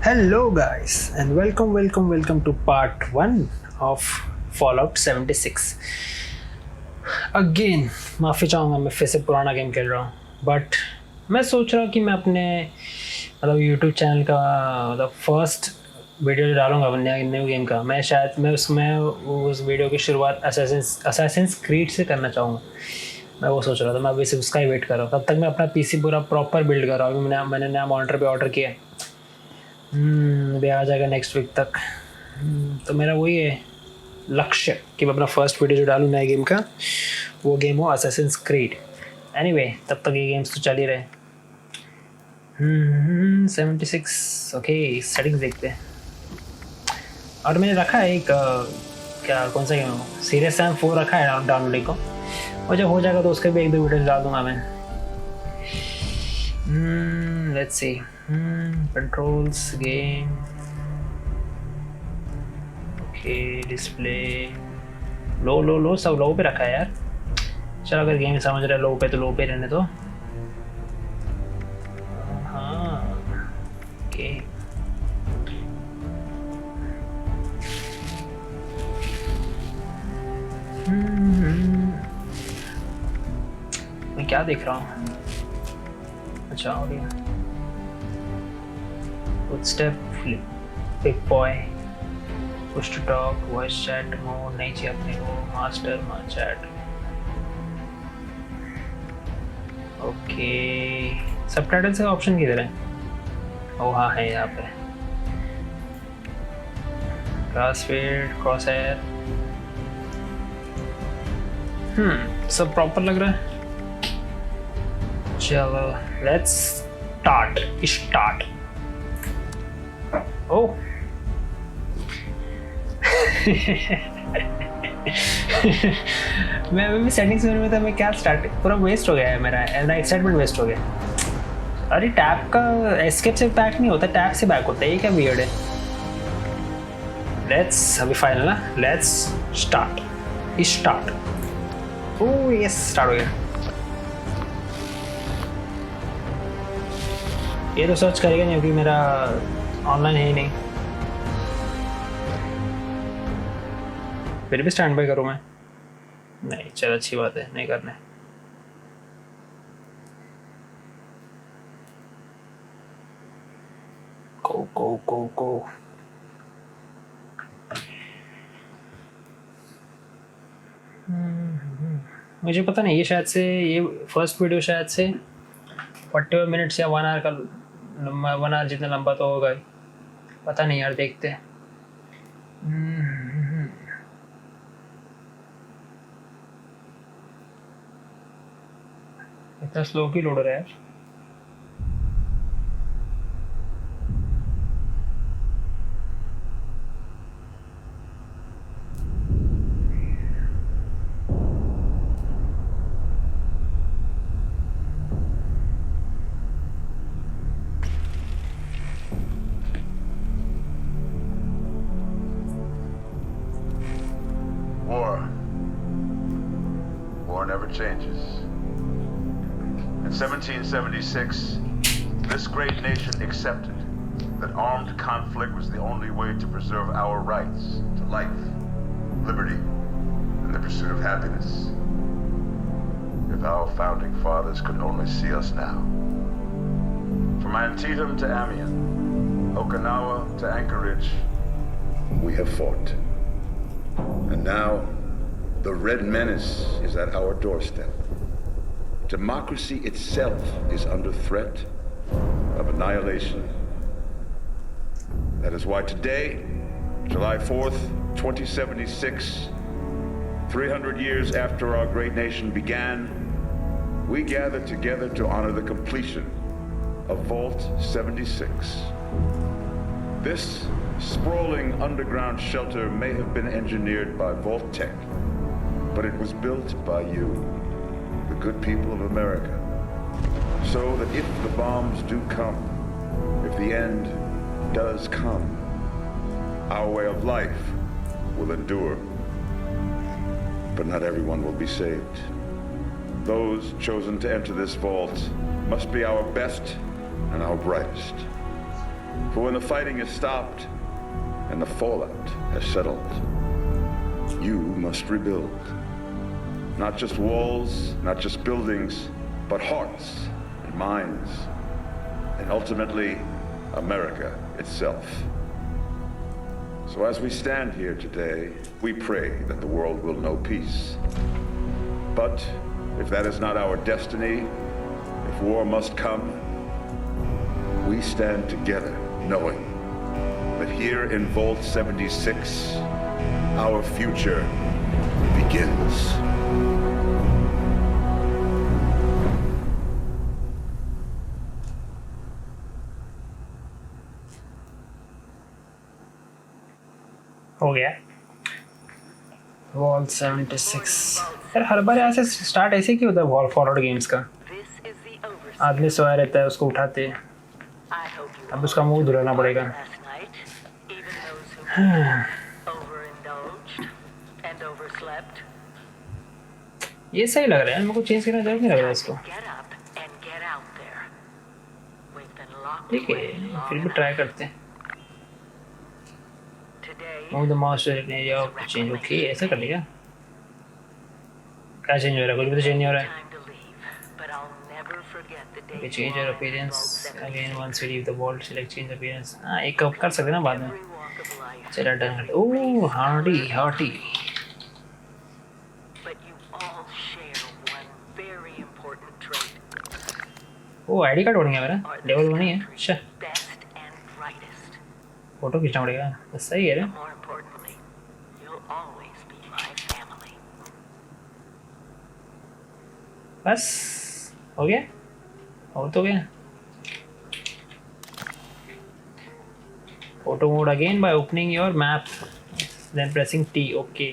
Hello, guys, and welcome to part 1 of Fallout 76. Again माफ़ी चाहूँगा, मैं फिर से पुराना गेम खेल रहा हूँ, बट मैं सोच रहा हूँ कि मैं अपने यूट्यूब चैनल का फर्स्ट वीडियो जो डालूँगा न्यू गेम का, मैं उसमें उस वीडियो की शुरुआत असैसिन्स क्रीड से करना चाहूँगा। मैं वो सोच रहा था, मैं अभी से उसका ही वेट कर रहा हूँ। तब तक मैं अपना पीसी पूरा प्रॉपर बिल्ड कर रहा हूँ। मैंने नया मॉनिटर पे ऑर्डर किया है, अभी आ जाएगा नेक्स्ट वीक तक। तो मेरा वही है लक्ष्य कि मैं अपना फर्स्ट वीडियो जो डालूँ नए गेम का, वो गेम हो असैसिन्स क्रीड। एनीवे, तब तक ये गेम्स तो चल ही रहे। 76 ओके, सेटिंग्स देखते हैं। और मैंने रखा है एक क्या कौन सा गेम हो, सीरियस सैम 4 रखा है डाउनलोडिंग को, और जब हो जाएगा तो उसके भी 1-2 वीडियो डाल दूँगा मैं। Let's see, controls game, okay, display low सब लो पे रखा है यार। चलो, अगर गेम समझ रहा है लो पे तो लो पे रहने दो। हाँ, ओके, मैं क्या देख रहा हूँ? अच्छा, हो गया। Footstep, big boy, push to talk, voice chat mode नहीं चाहिए अपने को, master chat, ओके। सबटाइटल से ऑप्शन किधर है? ओ हाँ, है यहाँ पे, क्रॉसफेड, क्रॉसहेयर। सब प्रॉपर लग रहा है। चलो, लेट्स स्टार्ट। ओह मैं सेटिंग्स में था, मैं क्या स्टार्ट, पूरा वेस्ट हो गया है मेरा एक्साइटमेंट वेस्ट हो गया। अरे टैब का एस्केप से बैक नहीं होता, टैब से बैक होता है, ये क्या वियर्ड है। लेट्स अभी फाइनल ना, let's start. Oh yes, start हो गया। ये तो सर्च करेगा नहीं क्योंकि मेरा ऑनलाइन है ही नहीं। फिर भी स्टैंड बाय करूँ मैं? नहीं, चल अच्छी बात है, नहीं करने। go। मुझे पता नहीं, ये शायद से ये फर्स्ट वीडियो शायद से 40 मिनट्स या 1 आवर का, 1 आवर जितना लंबा तो होगा ही, पता नहीं यार, देखते हैं। इतना स्लो क्यों लोड रहा है? War never changes. In 1776, this great nation accepted that armed conflict was the only way to preserve our rights to life, liberty, and the pursuit of happiness. If our founding fathers could only see us now. From Antietam to Amiens, Okinawa to Anchorage, we have fought. And now, the Red Menace is at our doorstep. Democracy itself is under threat of annihilation. That is why today, July 4th, 2076, 300 years after our great nation began, we gather together to honor the completion of Vault 76. This sprawling underground shelter may have been engineered by Vault Tech, but it was built by you, the good people of America, so that if the bombs do come, if the end does come, our way of life will endure. But not everyone will be saved. Those chosen to enter this vault must be our best and our brightest. For when the fighting is stopped and the fallout has settled, you must rebuild. Not just walls, not just buildings, but hearts and minds, and ultimately, America itself. So as we stand here today, we pray that the world will know peace. But if that is not our destiny, if war must come, we stand together knowing that here in Vault 76, our future begins. हो गया wall 76। यार हर बार यहाँ से start ऐसे क्यों होता है wall forward games का? आदमी सोया रहता है, उसको उठाते हैं, अब उसका मुंह धुलाना पड़ेगा। ये सही लग रहा है, मेरे को चेंज करना जरूरत नहीं लग रहा है इसको। ठीक है, फिर भी ट्राई करते हैं। Move the mouse to an area of change. Okay, ऐसा कर लिया। क्या चेंज हो रहा है? कुछ भी तो चेंज नहीं हो रहा है। Okay, change your appearance again once you leave the vault. Select change appearance. हाँ, एक कप कर सकते हैं ना बाद में। चला डन कर। ओह, हार्डी। ओह, आईडी कार्ड बन गया मेरा। लेवल 1 ही है। अच्छा। फोटो खींचना पड़ेगा। बस सही है रे। बस हो गया, और तो गया। Photo mode again by opening your map then pressing T। Okay,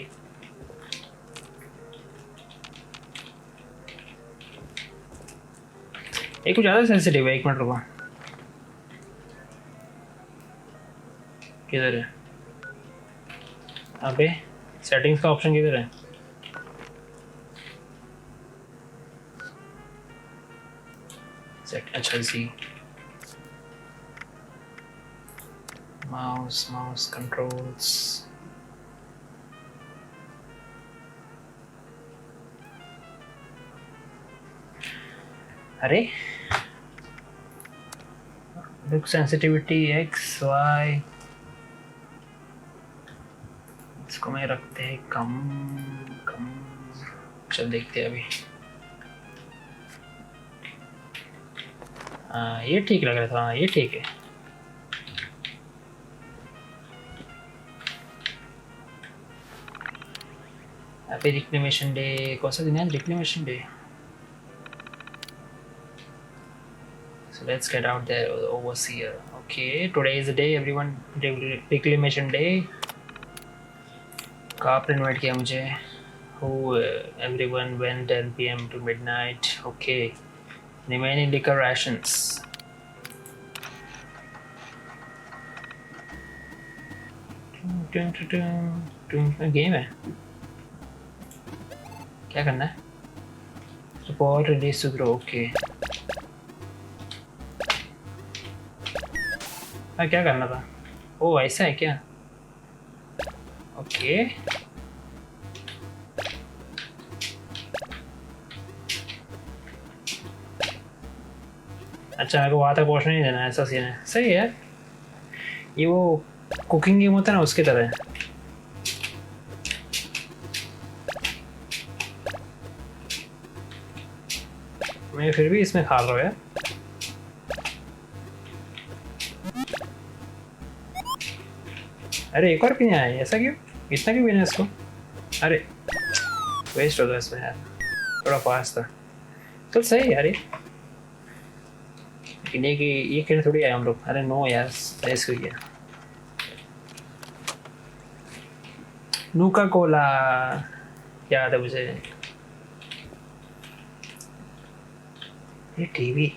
ये कुछ ज़्यादा सेंसिटिव है। 1 मिनट रुको, किधर है? अबे सेटिंग्स का ऑप्शन किधर है? अच्छा सी माउस कंट्रोल्स। अरे लुक सेंसिटिविटी X Y, इसको मैं रखते हैं कम। चल देखते हैं अभी। हाँ, ये ठीक लग रहा था। हाँ, ये ठीक है। Happy reclamation day. कौन सा दिन है reclamation day? So let's get out there, overseer. Okay, today is the day everyone, reclamation day। कहाँ पर इन्वाइट किया मुझे? Who everyone when 10 PM to midnight। Okay, remaining liquor rations। Game है, क्या करना है? Support release to grow। Okay, क्या करना था? ओ ऐसा है क्या? ओके, अच्छा मेरे को वहाँ तक पहुँचने नहीं देना, ऐसा सीन है। सही है, ये वो कुकिंग गेम होता है ना, उसकी तरह है। मैं फिर भी इसमें खा रहा हूँ यार। अरे एक और पीने आया है, ऐसा क्यों? इतना क्यों पीना है इसको? अरे वेस्ट होता है इसमें यार, थोड़ा फास्ट था। तो सही है यार, ये पीने की ये खेल थोड़ी आए हम लोग। अरे नो यार, ऐसे हुई है। नूका कोला याद है मुझे। ये टीवी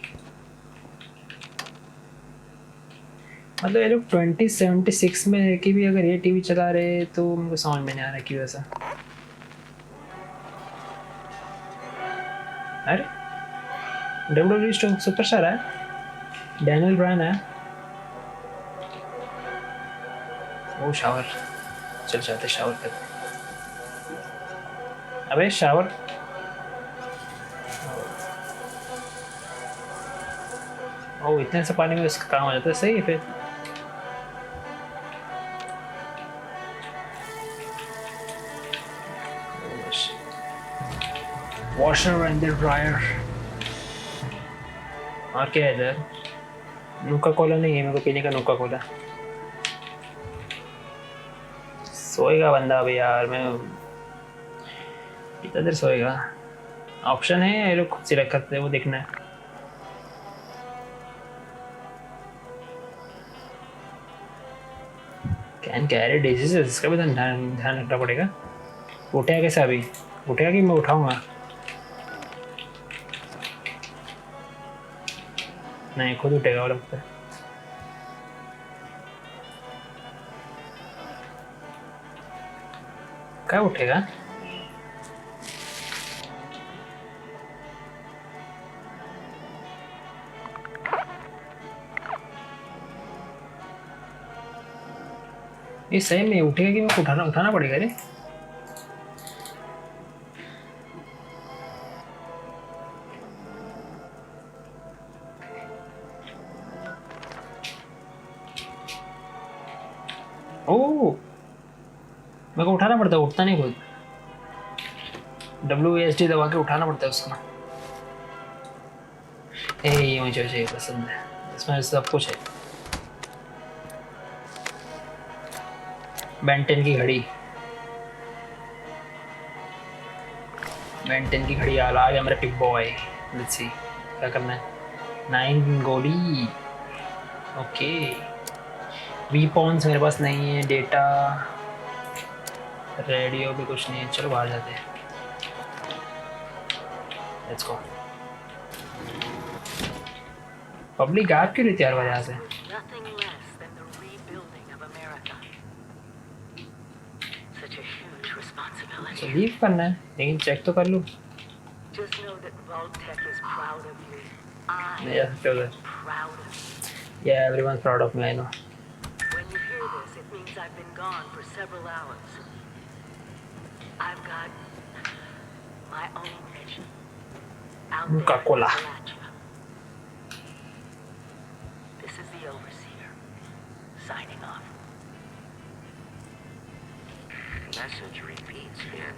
मतलब ये लोग 2076 में है कि भी अगर ये टीवी चला रहे तो मुझे समझ में नहीं आ रहा क्यों ऐसा। अरे WWE सुपरस्टार है, डैनियल ब्रायन है। वो शावर, चल जाते शावर कर। अबे शावर, ओ इतने से पानी में उसका काम हो जाता है, सही है फिर। Washer and dryer. और क्या है इधर? नुका कोला नहीं है मेरे को पीने का, नुका कोला। सोएगा बंदा अभी यार, मैं कितना देर सोएगा? ऑप्शन है ये लोग खुद सिलेक्ट करते हैं, वो देखना है। कैन कैरी डिजीजेस, इसका भी ध्यान रखना पड़ेगा। उठेगा कैसे अभी? उठेगा कि मैं उठाऊंगा? नहीं, खुद उठेगा वो लगता है। क्या उठेगा? ये सही में उठेगा कि मेरे को उठाना पड़ेगा रे? ओ मेरे को उठाना पड़ता है, उठता नहीं खुद। WASD दबा के उठाना पड़ता है उसको। ये मुझे पसंद है, इसमें सब कुछ है। बेंटन की घड़ी, बेंटन की घड़ी आ गया मेरा पिक बॉय। लेट्स सी क्या करना है। 9 गोली, ओके। वीपॉन्स मेरे पास नहीं है, डेटा रेडियो भी कुछ नहीं है। चलो बाहर जाते हैं, लेट्स गो। पब्लिक गायब क्यों रहती है हर बार यहाँ से? तो लीव करना है, लेकिन चेक तो कर लूँ। नहीं जा सकते उधर। Yeah, everyone's proud of me, I know. When you hear this, it means I've been gone for several hours. I've got my own mission out there in Coca-Cola. Appalachia. This is the Overseer, signing off. Message repeats in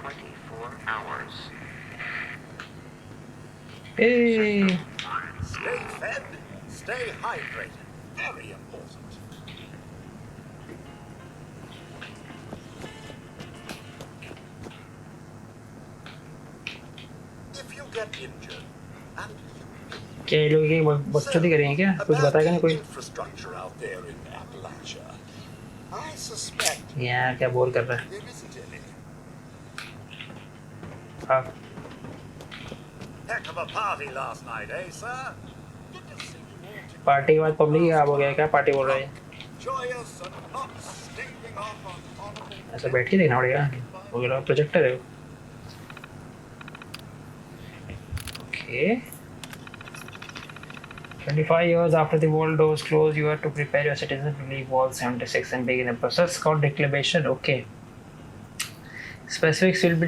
24 hours. Hey, Stay fed, stay hydrated. Very important. If you get injured, and क्या ये लोग ये बच्चों की करेंगे क्या? कुछ बताएगा नहीं कोई? infrastructure out there in Appalachia, I suspect यार क्या बोर कर रहा है? there isn't any. हाँ, Heck of a party last night, eh, sir? Good to see you all together. Party के बाद पब्लिक ही गायब हो गया। क्या पार्टी बोल रहे हैं? Joyous and not staving off on honorable. ऐसा बैठ के देखना पड़ेगा। वो गया प्रोजेक्टर है। Okay. 25 years after the wall doors close, you have to prepare your citizens to leave Wall 76 and begin a process called reclamation. Okay. Specifics will be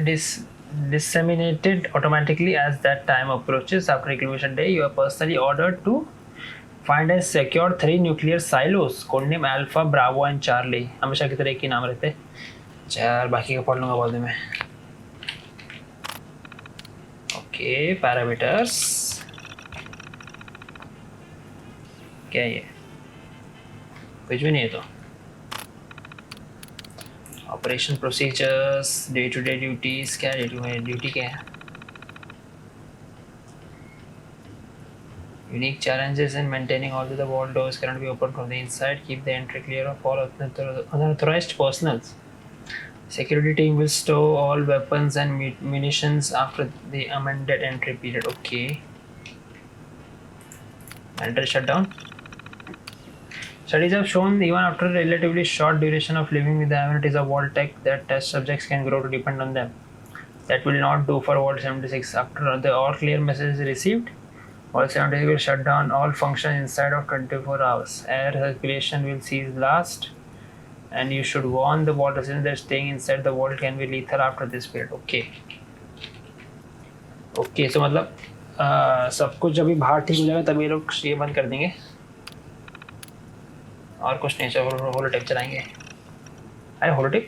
disseminated automatically as that time approaches. After reclamation day, you are personally ordered to find and secure 3 nuclear silos. Codename Alpha, Bravo and Charlie. हमेशा की तरह एक ही नाम रहते। यार बाकी का पढ़ लूँगा बाद में। ओके, पैरामीटर्स क्या है ये? कुछ भी नहीं है तो। Operation procedures, day to day duties, क्या ड्यूटी क्या है? Unique challenges in maintaining all the wall doors cannot be opened from the inside. Keep the entry clear of all unauthorized personals. Security team will stow all weapons and munitions after the amended entry period. Okay. Mandatory shutdown. Studies have shown even after a relatively short duration of living with the amenities of Vault Tech that test subjects can grow to depend on them. That will not do for Vault 76. After the all clear message is received, Vault 76 will shut down all functions inside of 24 hours. Air circulation will cease last. and you should warn the vault residents that staying inside the vault can be lethal after this period. Okay so मतलब सब कुछ जब भी बाहर ठीक हो जाएगा तभी लोग ये बंद कर देंगे और कुछ नहीं, चलो होलोटेप चलाएंगे. अरे होलोटेप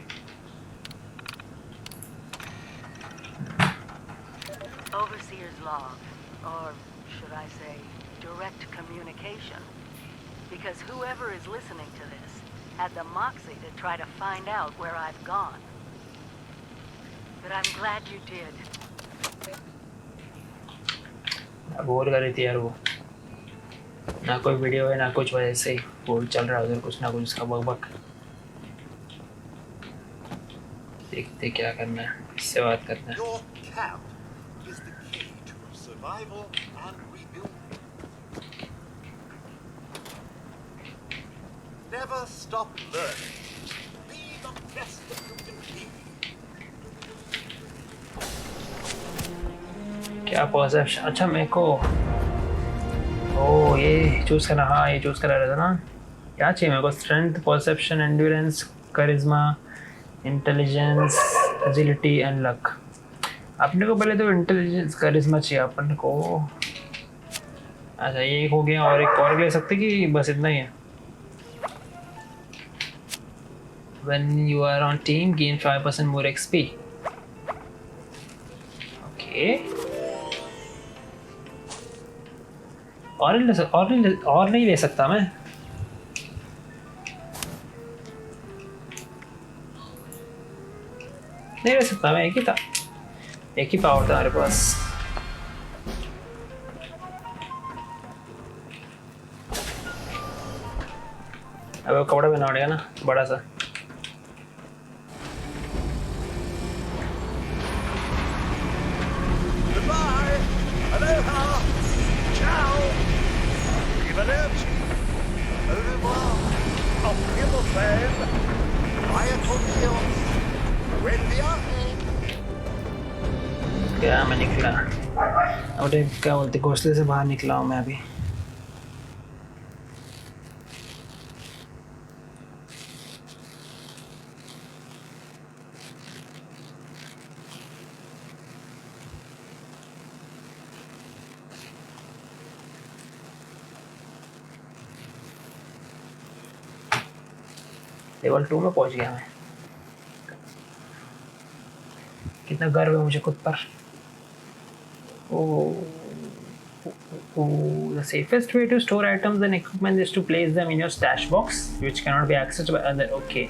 Overseer's log, or should I say, direct communication. Because whoever is listening to this had the moxie to try to find out where I've gone. But I'm glad you did. Bore कर रही थी यार वो, ना कोई video है ना कुछ, वजह से बोल चल रहा है उधर कुछ ना कुछ उसका बक. देखते क्या करना है, इससे बात करना है. Your camp is the key to survival and rebuilding. Never stop learning. Be the best that you can be. क्या परसेप्शन, अच्छा मेरे को ओ ये चूज़ करना, हाँ ये चूज़ करा रहता ना. क्या चाहिए मेरे को? Strength, perception, endurance, charisma, intelligence, agility and luck. अपने को पहले तो इंटेलिजेंस करिश्मा चाहिए अपन को. अच्छा ये एक हो गया, और एक और ले सकते कि बस इतना ही है? When you are on team, gain 5% more XP. Okay. और नहीं ले सकता मैं? नहीं ले सकता मैं, एक ही था, एक ही पावर था हमारे पास. अब वो कपड़ा पहना पड़ेगा ना बड़ा सा. Goodbye. Aloha. Ciao. Arrivederci. Au revoir. Auf Wiedersehen. Vaya con Dios. Buen viaje. क्या मैं निकला, अरे क्या बोलते, घोंसले से बाहर निकला हूँ मैं अभी. लेवल 2 में पहुंच गया मैं. कितना गर्व है मुझे खुद पर. The safest way to store items and equipment is to place them in your stash box, which cannot be accessed by other. Okay.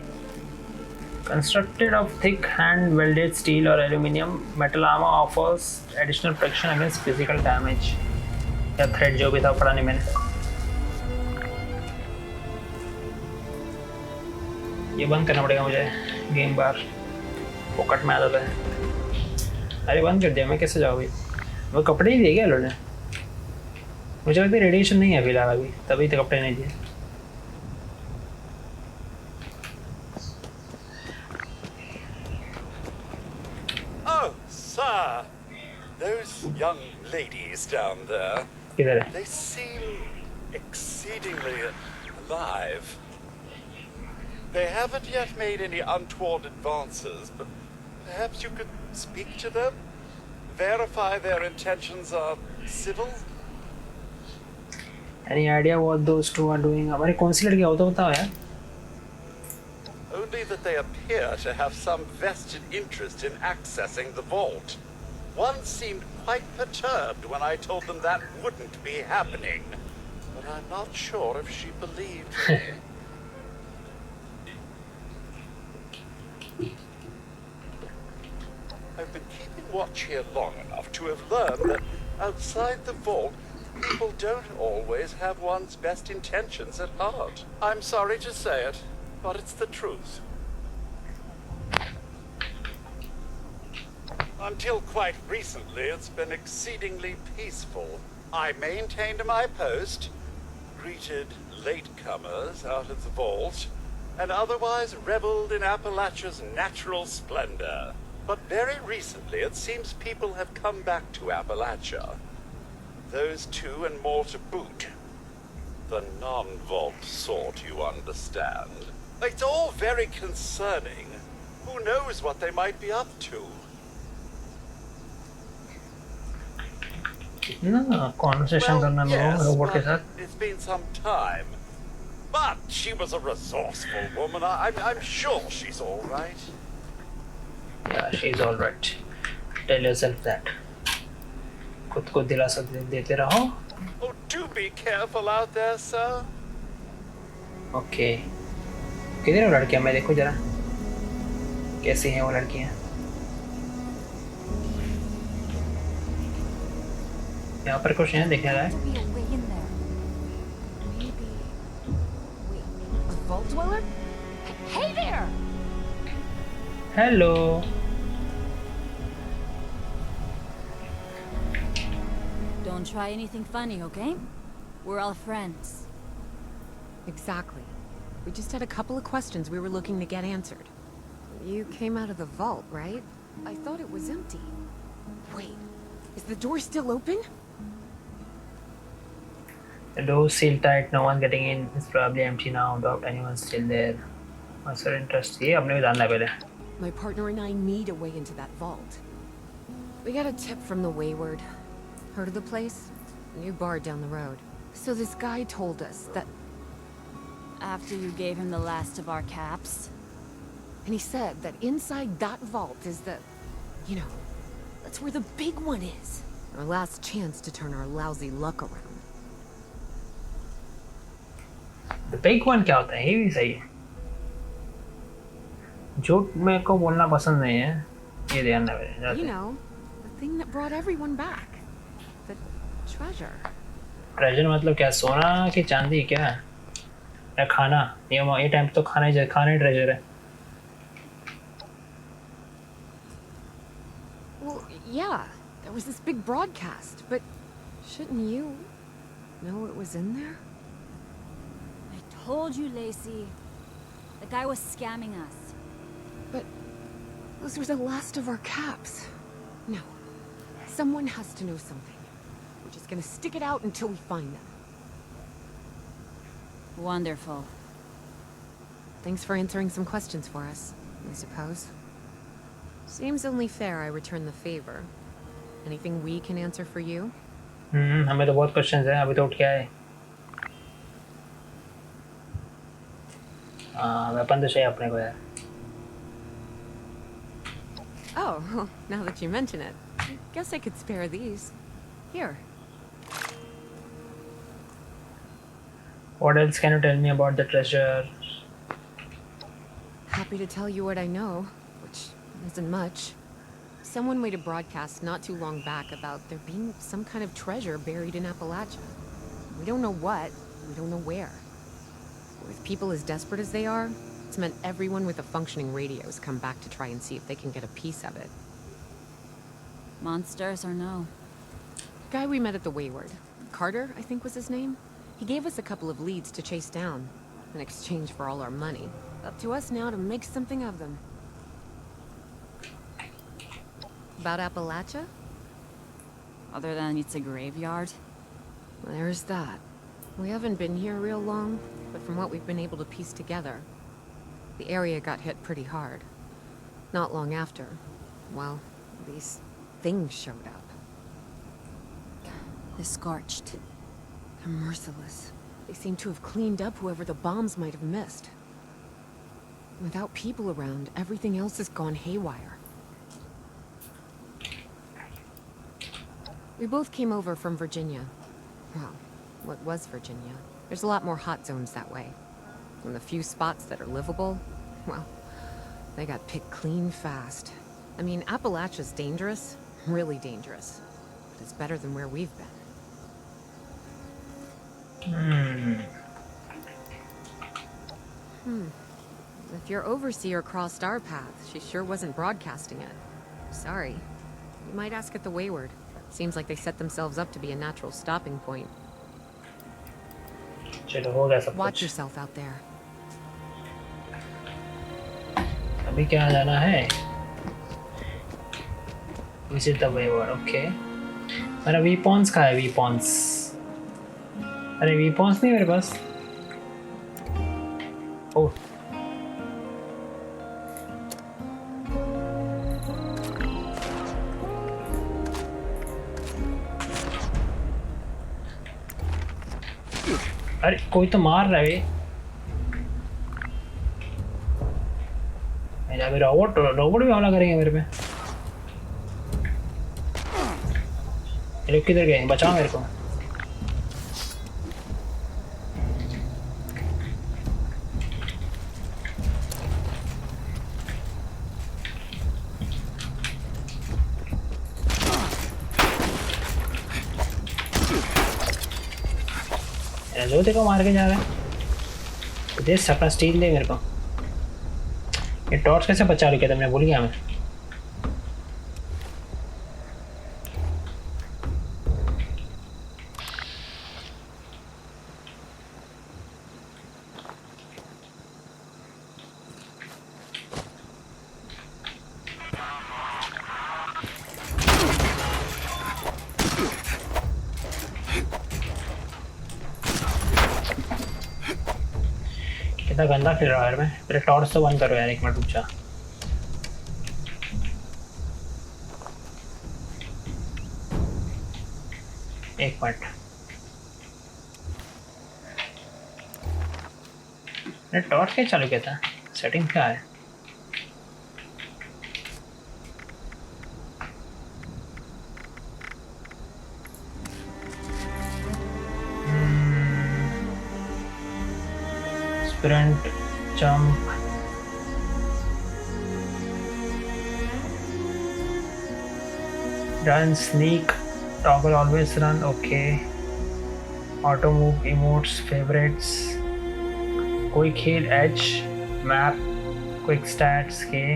Constructed of thick hand-welded steel or aluminum, metal armor offers additional protection against physical damage. या thread जो भी था पढ़ा नहीं मैंने. ये बंद करना पड़ेगा मुझे गेम बार, पॉकेट में आता है. अरे बंद कर दिया मैं, कैसे जाऊँ भाई? वो कपड़े ही दिए क्या लोगों ने? मुझे लगता है रेडिएशन नहीं है फिलहाल अभी, तभी तो कपड़े नहीं दिए. Oh, sir. Those young ladies down there, किधर है? they seem exceedingly alive. They haven't yet made any untoward advances, but perhaps you could speak to them? Verify their intentions are civil? Any idea what those two are doing? हमारी कौन सी लड़की हो तो बताओ यार. Only that they appear to have some vested interest in accessing the vault. One seemed quite perturbed when I told them that wouldn't be happening. But I'm not sure if she believed me. I've been keeping watch here long enough to have learned that outside the vault, people don't always have one's best intentions at heart. I'm sorry to say it, but it's the truth. Until quite recently, it's been exceedingly peaceful. I maintained my post, greeted latecomers out of the vault, and otherwise reveled in Appalachia's natural splendor. But very recently, it seems people have come back to Appalachia. Those two and more to boot. The non-vault sort, you understand. It's all very concerning. Who knows what they might be up to? कितना conversation करना है robot के साथ it's been some time. But she was a resourceful woman. I'm sure she's all right. Yeah, she's all right. Tell yourself that. खुद को दिलासा देते रहो. Oh, do be careful out there, sir. Okay. किधर है वो लड़कियाँ? मैं देखूँ जरा कैसी हैं वो लड़कियाँ. यहाँ पर कुछ है देखने लायक. Be a way in there. Maybe. Wait, a vault dweller? Hey there! Hello. Don't try anything funny, okay? We're all friends. Exactly. We just had a couple of questions we were looking to get answered. You came out of the vault, right? I thought it was empty. Wait, is the door still open? The door sealed tight. No one getting in. It's probably empty now. Doubt anyone's still there. What's your interest? ये अपने भी जानना है पहले. My partner and I need a way into that vault. We got a tip from the Wayward. Heard of the place? New bar down the road. So this guy told us that... After you gave him the last of our caps. And he said that inside that vault is the... You know, that's where the big one is. Our last chance to turn our lousy luck around. The big one क्या होता है? ये भी सही है. झूठ मेरे को बोलना पसंद नहीं है. ये ध्यान ना रहे. You know, the thing that brought everyone back. The treasure. Treasure मतलब क्या? सोना की चांदी क्या? या खाना? ये टाइम तो खाना ही ट्रेजर है. Well, yeah, there was this big broadcast, but shouldn't you know it was in there? I told you, Lacey. The guy was scamming us. But those were the last of our caps. No, someone has to know something. We're just gonna stick it out until we find them. Wonderful. Thanks for answering some questions for us, I suppose. Seems only fair I return the favor. Anything we can answer for you? हमें तो बहुत questions हैं. अभी तो उठ के आए. Weapon तो चाहिए अपने को यार. Oh, well, now that you mention it, I guess I could spare these. Here. What else can you tell me about the treasure? Happy to tell you what I know, which isn't much. Someone made a broadcast not too long back about there being some kind of treasure buried in Appalachia. We don't know what, we don't know where. With people as desperate as they are, it's meant everyone with a functioning radio has come back to try and see if they can get a piece of it. Monsters or no? Guy we met at the Wayward, Carter, I think was his name. He gave us a couple of leads to chase down, in exchange for all our money. Up to us now to make something of them. About Appalachia? Other than it's a graveyard? Well, there's that. We haven't been here real long, but from what we've been able to piece together, the area got hit pretty hard. Not long after, well, these things showed up. The Scorched. They're merciless. They seem to have cleaned up whoever the bombs might have missed. Without people around, everything else has gone haywire. We both came over from Virginia. Well, what was Virginia? There's a lot more hot zones that way. And the few spots that are livable, well, they got picked clean fast. I mean, Appalachia's dangerous, really dangerous. But it's better than where we've been. If your overseer crossed our path, she sure wasn't broadcasting it. Sorry. You might ask at the Wayward. Seems like they set themselves up to be a natural stopping point. चलो हो गया सब Watch कुछ. yourself out there. अभी क्या जाना है? Visit the Wayward. Okay. मेरा weapons कहाँ है? Weapons. अरे weapons नहीं मेरे पास. Oh, अरे कोई तो मार रहा है भाई। रोबोट रोबोट भी हमला करेंगे मेरे पे। ये लोग किधर गए? बचाओ मेरे को। जो देखो मार के जा रहा है। दे सपना स्टील दे मेरे को। ये टॉर्च कैसे बचा रही था? मैं भूल गया। मैं कितना गंदा खेल रहा है यार मैं। तेरे टॉर्च तो बंद करो यार, एक मिनट रुक जा। एक मिनट। अरे टॉर्च क्या चालू किया था? सेटिंग क्या है? sprint, jump, run, sneak, toggle always run, okay, auto move, emotes, favorites, quick heal, edge, map, quick stats के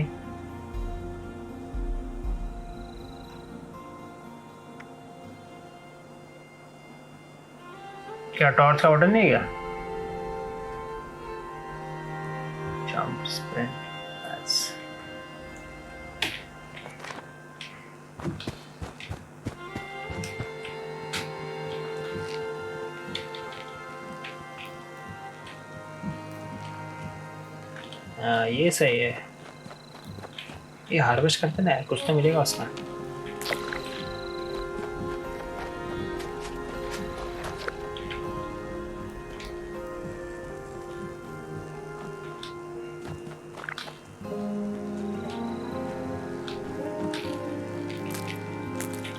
क्या टॉर्च का बटन नहीं है क्या? Jump, sprint, that's ये सही है। ये हार्वेस्ट करते ना, कुछ तो मिलेगा उसमें।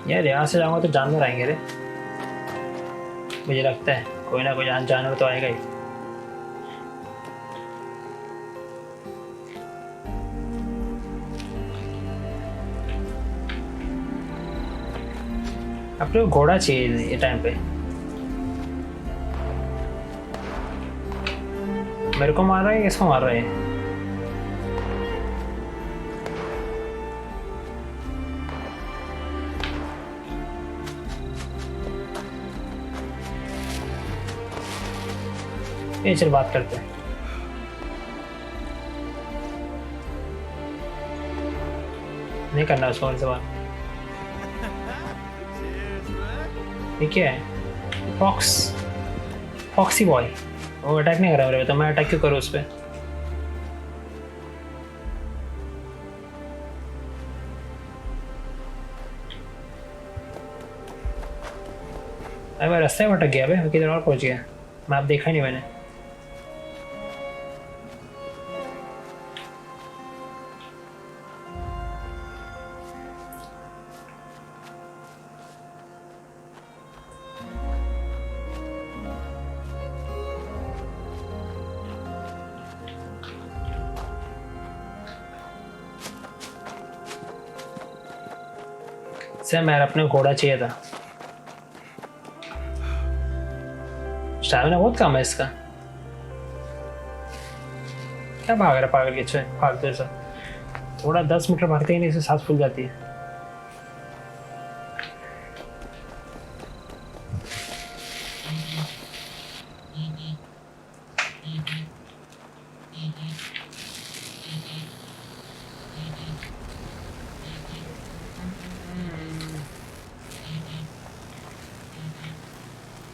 यार यहाँ से जाऊँगा तो जानवर आएंगे रे, मुझे लगता है कोई ना कोई जानवर तो आएगा ही। अपने को घोड़ा चाहिए ये टाइम पे। मेरे को मार रहा है, किसको मार रहा है? ये चल बात करते हैं। नहीं करना उसको मेरे से बात। ये क्या है? Foxy boy. वो अटैक नहीं कर रहा मेरे पे, तो मैं अटैक क्यों करूँ उस पर? अरे मैं रास्ते में अटक गया भाई, मैं किधर और पहुँच गया। मैप देखा नहीं मैंने। सर मैं अपने घोड़ा चाहिए था। स्टैमिना बहुत कम है इसका। क्या भाग रहा पागल के फालतू सा। थोड़ा 10 मीटर भागते ही नहीं इससे सांस फूल जाती है।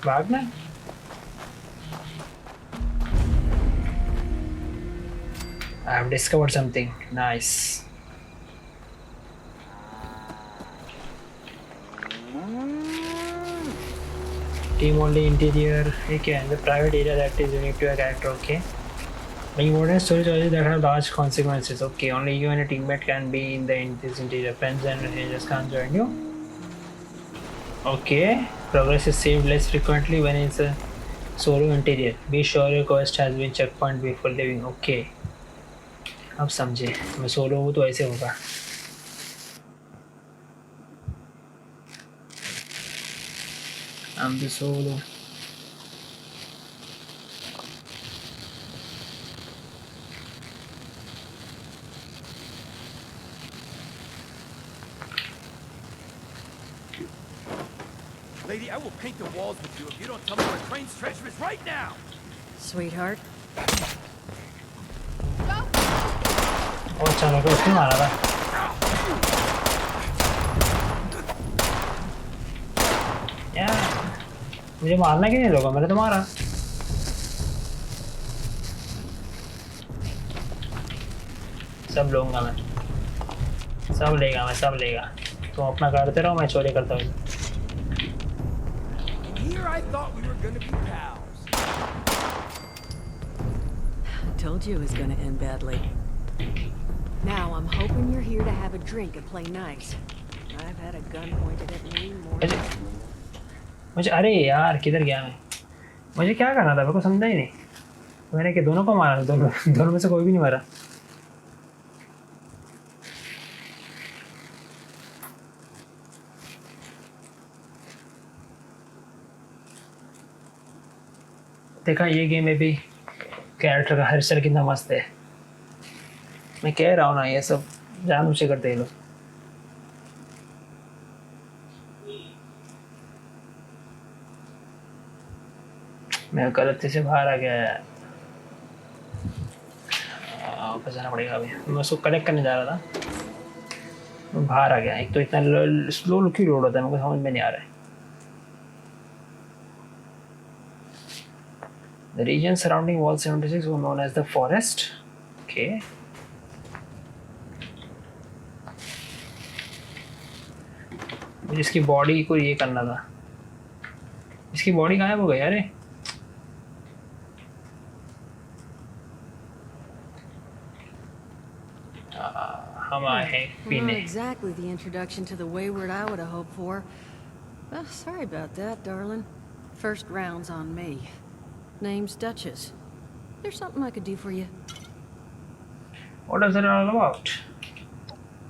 भागना। I have discovered something nice. team only interior. Okay, the private area that is unique to a character. Okay. Important story choices that have large consequences. Okay, only you and a teammate can be in this interior. Friends and strangers can't join you. Okay, progress is saved less frequently when it's a solo interior. Be sure your quest has been checkpoint before leaving. Okay, अब समझे. मैं solo हूँ तो ऐसे होगा. I'm the solo. Lady, I will paint the walls with you if you don't tell me where Crane's treasure is right now! Sweetheart? और चलो को उसने मारा था. यार मुझे मारना क्यों नहीं लोगा? मैंने तो मारा. सब लूँगा मैं. सब लेगा मैं, सब लेगा. तुम अपना करते रहो, मैं चोरी करता हूँ. Here I thought we were gonna be pals. Told you it was gonna end badly. Now I'm hoping you're here to have a drink and play nice. I've had a gun pointed at me more. मुझे अरे यार किधर गया मैं? मुझे क्या करना था? मेरे को समझा ही नहीं. मैंने कि दोनों को मारा. दोनों में से कोई भी नहीं मारा. देखा ये गेम में भी कैरेक्टर का हेयर कितना मस्त है. मैं कह रहा हूँ ना, ये सब जानबूझ के करते हैं लोग. मैं गलती से बाहर आ गया यार. वापस जाना पड़ेगा अभी. मैं उसको कलेक्ट करने जा रहा था, मैं बाहर आ गया. एक तो इतना स्लो क्यों लोड होता है, मेरे को समझ में नहीं आ रहा है. The region surrounding Wall 76 was known as the Forest. Okay. मुझे इसकी बॉडी को ये करना था. इसकी बॉडी गायब हो गई. अरे हम आए हैं Not पीने. exactly the introduction to the wayward I would have hoped for. Well, sorry about that, darling. First round's on me. Name's Duchess. There's something I could do for you. What is it all about?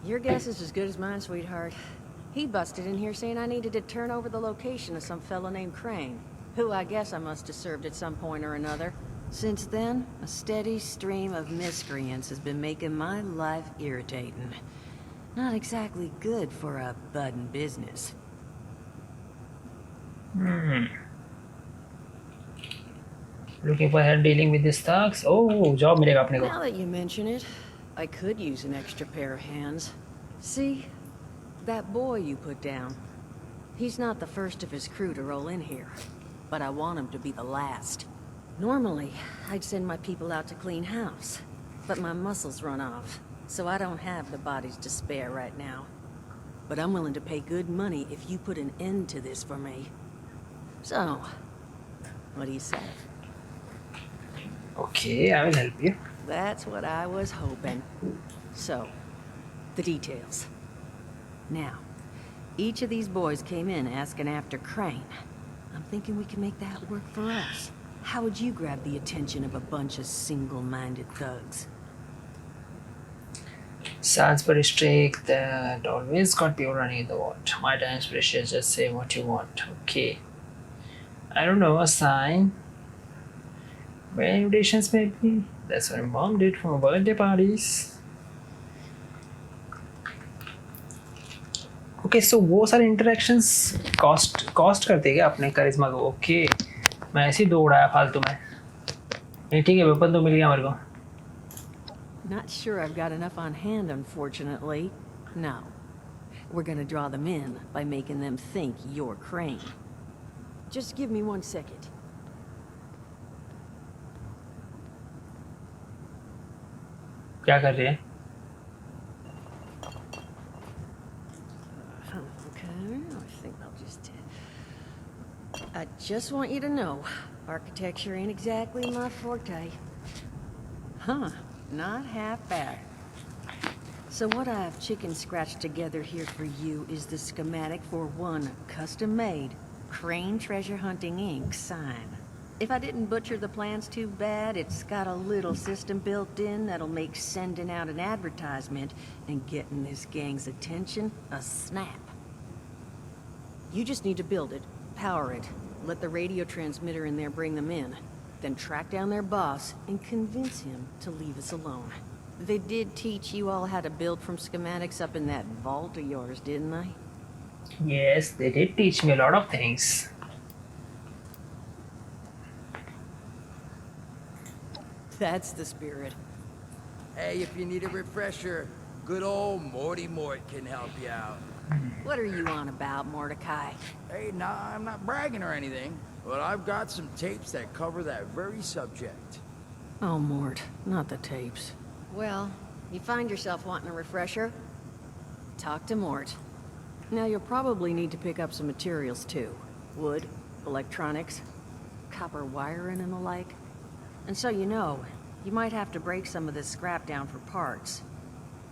Your guess is as good as mine, sweetheart. He busted in here saying I needed to turn over the location of some fellow named Crane, who I guess I must have served at some point or another. Since then, a steady stream of miscreants has been making my life irritating. Not exactly good for a budding business. Looking for help dealing with these thugs? Oh, job मिलेगा अपने को. Now that you mention it, I could use an extra pair of hands. See, that boy you put down, he's not the first of his crew to roll in here, but I want him to be the last. Normally, I'd send my people out to clean house, but my muscles run off, so I don't have the bodies to spare right now. But I'm willing to pay good money if you put an end to this for me. So, what do you say? Okay, I will help you. That's what I was hoping. So, the details. Now, each of these boys came in asking after Crane. I'm thinking we can make that work for us. How would you grab the attention of a bunch of single-minded thugs? Sounds pretty strict. That always got people running in the vault. My time's precious. Just say what you want. Okay. I don't know. A sign. Where invitations maybe. That's what my mom did for my birthday parties. Okay, so वो सारे interactions cost करते हैं क्या अपने करिश्मा को? Okay. मैं ऐसे ही दो उड़ाया फालतू में. नहीं ठीक है, वेपन तो मिल गया मेरे को. Not sure I've got enough on hand, unfortunately. No. We're gonna draw them in by making them think you're Crane. Just give me 1 second. क्या कर रही है? Okay, I think I'll just... I just want you to know, architecture ain't exactly my forte. Huh, not half bad. So what I've chicken scratched together here for you is the schematic for one custom-made Crane Treasure Hunting Inc. sign. If I didn't butcher the plans too bad, it's got a little system built in that'll make sending out an advertisement and getting this gang's attention a snap. You just need to build it, power it, let the radio transmitter in there bring them in, then track down their boss and convince him to leave us alone. They did teach you all how to build from schematics up in that vault of yours, didn't they? Yes, they did teach me a lot of things. That's the spirit. Hey, if you need a refresher, good old Morty Mort can help you out. What are you on about, Mordecai? Hey, nah, I'm not bragging or anything, but I've got some tapes that cover that very subject. Oh, Mort, not the tapes. Well, you find yourself wanting a refresher? Talk to Mort. Now, you'll probably need to pick up some materials, too. Wood, electronics, copper wiring and the like. And so you know, you might have to break some of this scrap down for parts.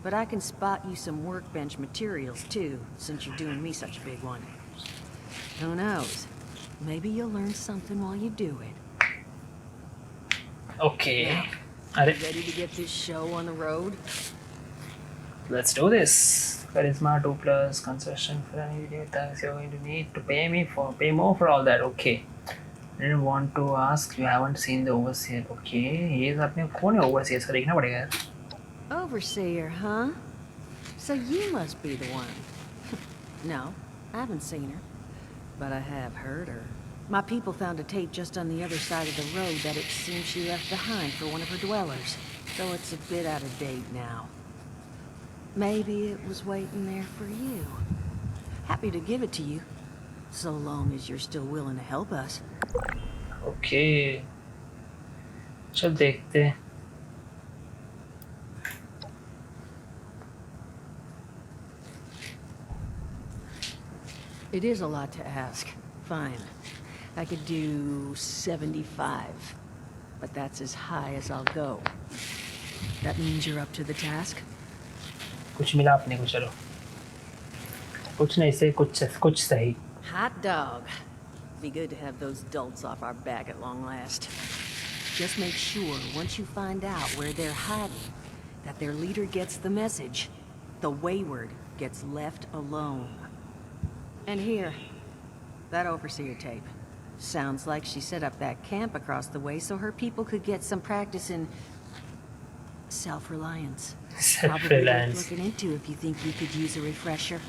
But I can spot you some workbench materials, too, since you're doing me such a big one. Who knows? Maybe you'll learn something while you do it. Okay. Now, ready to get this show on the road? Let's do this. Charisma 2 plus concession for any video tax you're going to need to pay more for all that. Okay. I didn't want to ask, you haven't seen the overseer. Okay. ये अपने कौन है overseer? इसका देखना पड़ेगा यार. Overseer, huh? So you must be the one. No, I haven't seen her. But I have heard her. My people found a tape just on the other side of the road that it seems she left behind for one of her dwellers. Though it's a bit out of date now. Maybe it was waiting there for you. Happy to give it to you. So long as you're still willing to help us. Okay. चल देखते हैं. It is a lot to ask. Fine. I could do 75. But that's as high as I'll go. That means you're up to the task? कुछ मिला अपने को चलो. कुछ नहीं से कुछ सही. Hot dog. Be good to have those dolts off our back at long last. Just make sure, once you find out where they're hiding, that their leader gets the message. The wayward gets left alone. And here, that overseer tape. Sounds like she set up that camp across the way so her people could get some practice in self-reliance. Probably worth looking into if you think you could use a refresher.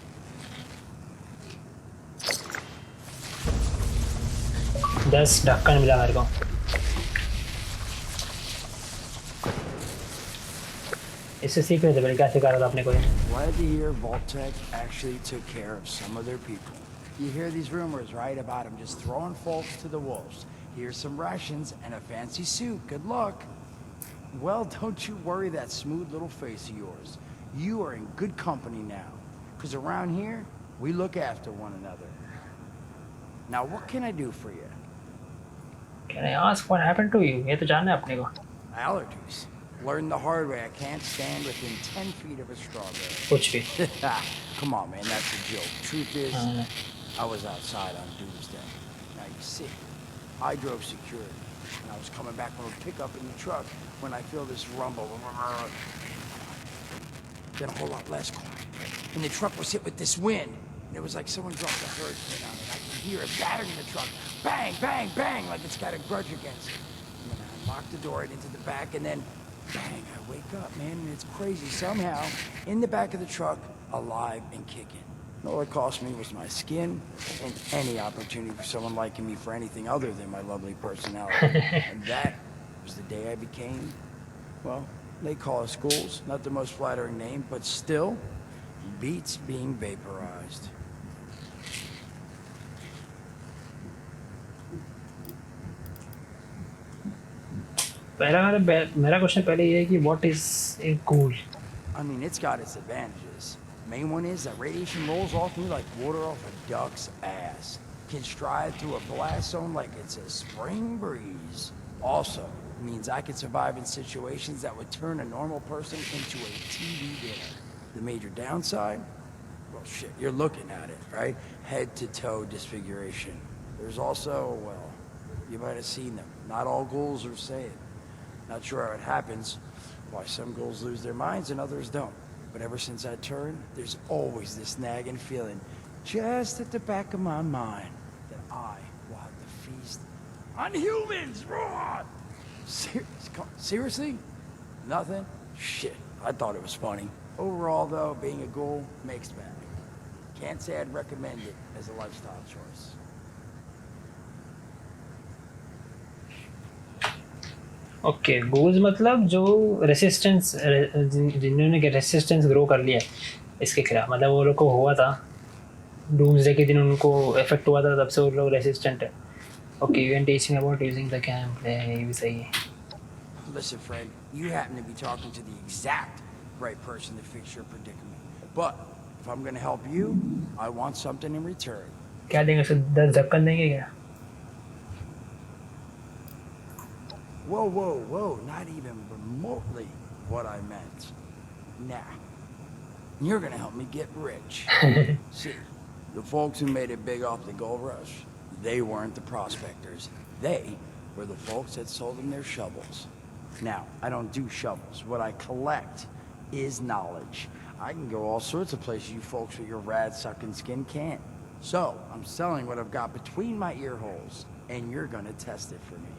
10 ढक्कन मिला मेरे को. इससे सीख रहे थे मेरे क्या सिखा रहा था अपने को ये. Glad to hear Vault-Tec actually took care of some of their people. You hear these rumors, right, about them just throwing folks to the wolves. Here's some rations and a fancy suit. Good luck. Well, don't you worry that smooth little face of yours. You are in good company now. Because around here, we look after one another. Now, what can I do for you? Can I ask what happened to you? ये तो जानना है अपने को. Allergies. Learned the hard way. I can't stand within 10 feet of a strawberry. कुछ भी. Come on, man, that's a joke. Truth is, I was outside on Doomsday. Now, you see, I drove security, and I was coming back from a pickup in the truck when I feel this rumble. Then a whole lot less quiet. And the truck was hit with this wind. And it was like someone dropped a hurricane on it. I could hear it battering the truck. Bang, bang, bang, like it's got a grudge against it. And then I locked the door into the back, and then bang, I wake up, man, and it's crazy. Somehow, in the back of the truck, alive and kicking. And all it cost me was my skin and any opportunity for someone liking me for anything other than my lovely personality. And that was the day I became, well, they call us ghouls. Not the most flattering name, but still, beats being vaporized. मेरा question पहले ये है कि what is a ghoul? I mean, it's got its advantages. Main one is that radiation rolls off me like water off a duck's ass. can stride through a blast zone like it's a spring breeze. Also, means I can survive in situations that would turn a normal person into a TV dinner. The major downside? Well, shit, you're looking at it, right? Head to toe disfiguration. There's also, well, you might have seen them. Not all ghouls are the same. Not sure how it happens, why some ghouls lose their minds and others don't. But ever since I turned, there's always this nagging feeling just at the back of my mind that I will have to feast on humans, raw! Seriously? Nothing? Shit, I thought it was funny. Overall, though, being a ghoul, mixed bag. Can't say I'd recommend it as a lifestyle choice. Okay goals मतलब जो resistance जिन्होंने resistance grow कर लिया इसके खिलाफ, मतलब वो लोग को हुआ था डूम्सडे के दिन उनको इफेक्ट हुआ था, तब से वो लोग रेसिस्टेंट है. Okay you can teach me about using the camp play, ये भी सही है. Listen, friend, you happen to be talking to the exact right person to fix your predicament. But if I'm gonna help you, I want something in return. क्या देंगे उसको? 10 धक्कन देंगे क्या? Whoa, whoa, whoa, not even remotely what I meant. Nah. You're gonna help me get rich. See, the folks who made it big off the gold rush, they weren't the prospectors. They were the folks that sold them their shovels. Now, I don't do shovels. What I collect is knowledge. I can go all sorts of places you folks with your rad-sucking skin can't. So, I'm selling what I've got between my ear holes, and you're gonna test it for me.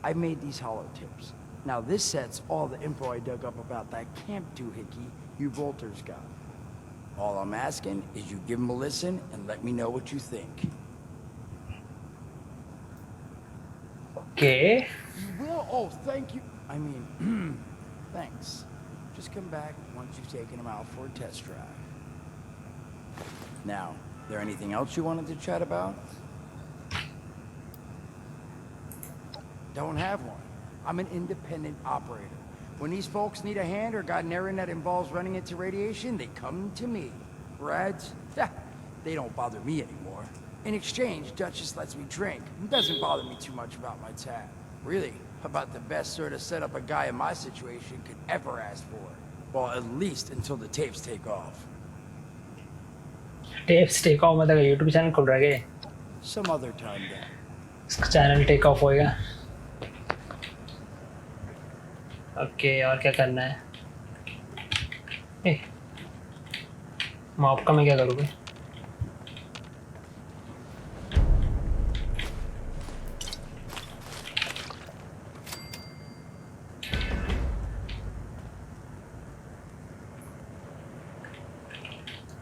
I made these hollow tips. Now this set's all the info I dug up about that camp doohickey you bolters got. All I'm asking is you give them a listen and let me know what you think. Okay. You will? Oh, thank you. I mean, thanks. Just come back once you've taken them out for a test drive. Now, there anything else you wanted to chat about? Don't have one. I'm an independent operator. When these folks need a hand or got an errand that involves running into radiation, they come to me. Rads, they don't bother me anymore. In exchange, Duchess lets me drink. It doesn't bother me too much about my tab. Really, about the best sort of setup a guy in my situation could ever ask for. Well, at least until the tapes take off. Tapes take off मतलब YouTube channel खुल रहा है क्या? Some other time then. Channel take off होएगा. Okay और क्या करना है? मॉप का मैं क्या करूँगा?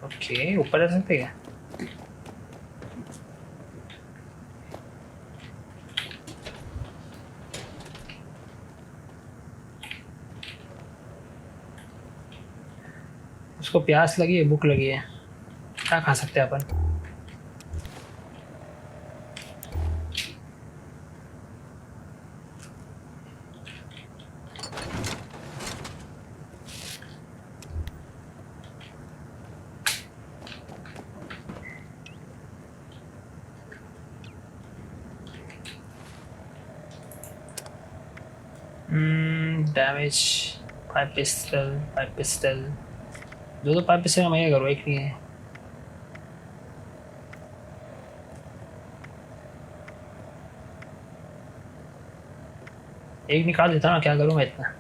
ओके ऊपर जा सकते क्या? उसको प्यास लगी है, भूख लगी है, क्या खा सकते हैं अपन? डैमेज 5 पिस्टल दो 5 पिस्टल का मैं क्या करूँ? एक नहीं है. एक निकाल देता ना, क्या करूँ मैं इतना?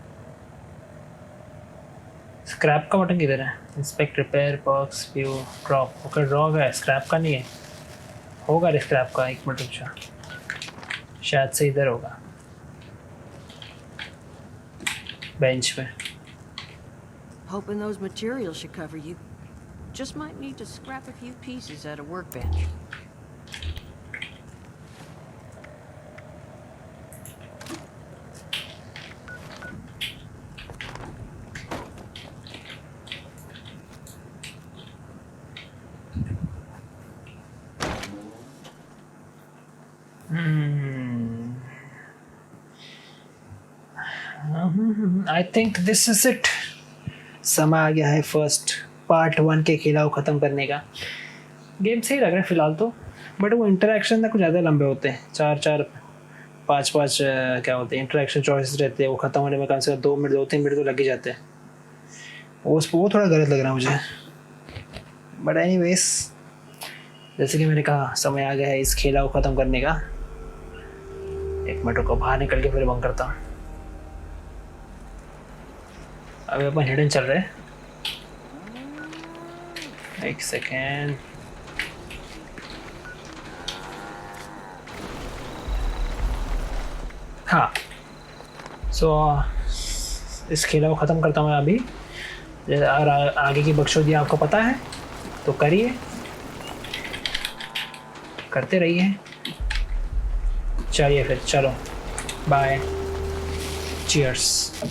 स्क्रैप का बटन किधर है? Inspect, repair, perks, view, drop. Okay drop है, स्क्रैप का नहीं है. होगा स्क्रैप का. एक मिनट रुक जा, शायद से इधर होगा बेंच पे. Hoping those materials should cover you. Just might need to scrap a few pieces at a workbench. I think this is it. समय आ गया है फर्स्ट पार्ट 1 के खिलाफ ख़त्म करने का. गेम सही लग रहा है फ़िलहाल तो. बट वो इंटरेक्शन ना कुछ ज़्यादा लंबे होते हैं, 4-4 5-5 क्या होते हैं इंटरेक्शन चॉइसेस रहते हैं, वो ख़त्म होने में कम से कम 2 मिनट 2-3 मिनट तो लग ही जाते हैं। वो थोड़ा गलत लग रहा है मुझे। बट एनीवेज जैसे कि मैंने कहा समय आ गया है इस खेला को ख़त्म करने का। 1 मिनट को बाहर निकल के फिर बंद करता हूँ। अभी अपन हिडन चल रहे हैं। 1 सेकेंड। हाँ इस खेला को ख़त्म करता हूँ मैं अभी। अगर आगे की बख्शोदी आपको पता है तो करिए, करते रहिए। चलिए फिर चलो बाय, चीयर्स।